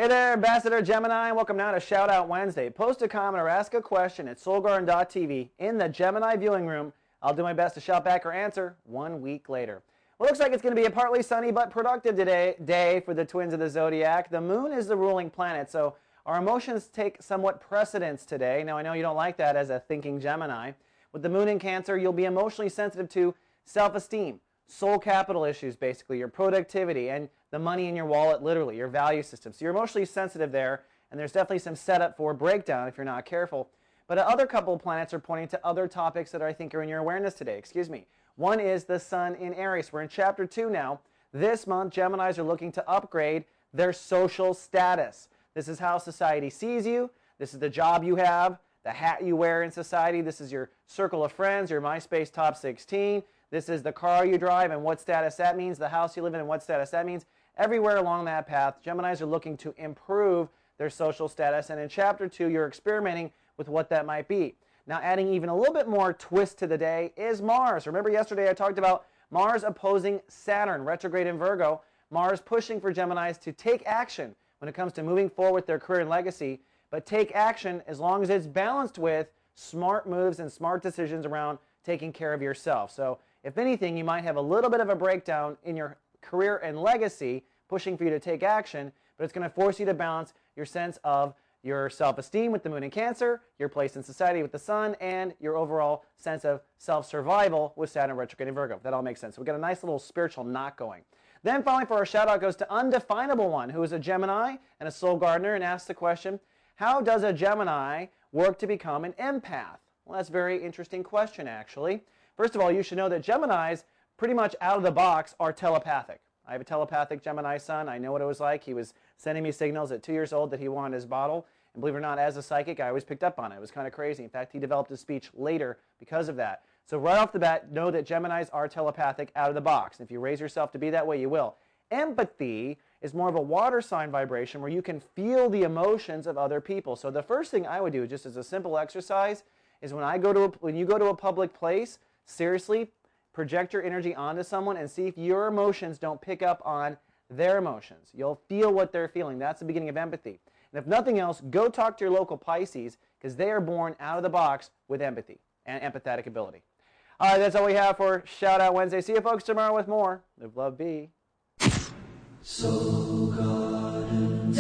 Hey there, Ambassador Gemini. Welcome now to Shout Out Wednesday. Post a comment or ask a question at soulgarden.tv in the Gemini viewing room. I'll do my best to shout back or answer 1 week later. Well, looks like it's going to be a partly sunny but productive day for the twins of the zodiac. The moon is the ruling planet, so our emotions take somewhat precedence today. Now, I know you don't like that as a thinking Gemini. With the moon in Cancer, you'll be emotionally sensitive to self-esteem, soul capital issues, basically, your productivity, and the money in your wallet, literally, your value system. So you're emotionally sensitive there, and there's definitely some setup for breakdown if you're not careful. But other couple of planets are pointing to other topics that I think are in your awareness today. One is the sun in Aries. We're in chapter 2 now. This month, Geminis are looking to upgrade their social status. This is how society sees you. This is the job you have, the hat you wear in society. This is your circle of friends, your MySpace top 16. This is the car you drive and what status that means, the house you live in and what status that means. Everywhere along that path, Geminis are looking to improve their social status. And in chapter 2, you're experimenting with what that might be. Now, adding even a little bit more twist to the day is Mars. Remember yesterday I talked about Mars opposing Saturn, retrograde in Virgo. Mars pushing for Geminis to take action when it comes to moving forward with their career and legacy, but take action as long as it's balanced with smart moves and smart decisions around taking care of yourself. So if anything, you might have a little bit of a breakdown in your career and legacy, pushing for you to take action, but it's going to force you to balance your sense of your self-esteem with the moon in Cancer, your place in society with the sun, and your overall sense of self-survival with Saturn retrograde in Virgo. That all makes sense. So we've got a nice little spiritual knot going. Then finally, for our shout-out goes to Undefinable One, who is a Gemini and a soul gardener, and asks the question, how does a Gemini work to become an empath? Well, that's a very interesting question, actually. First of all, you should know that Geminis, pretty much out of the box, are telepathic. I have a telepathic Gemini son. I know what it was like. He was sending me signals at 2 years old that he wanted his bottle. And believe it or not, as a psychic, I always picked up on it. It was kind of crazy. In fact, he developed his speech later because of that. So right off the bat, know that Geminis are telepathic out of the box. If you raise yourself to be that way, you will. Empathy is more of a water sign vibration where you can feel the emotions of other people. So the first thing I would do, just as a simple exercise, is when you go to a public place, seriously, project your energy onto someone and see if your emotions don't pick up on their emotions. You'll feel what they're feeling. That's the beginning of empathy. And if nothing else, go talk to your local Pisces because they are born out of the box with empathy and empathetic ability. All right, that's all we have for Shout Out Wednesday. See you folks tomorrow with more. Live, love, be. Soul Garden.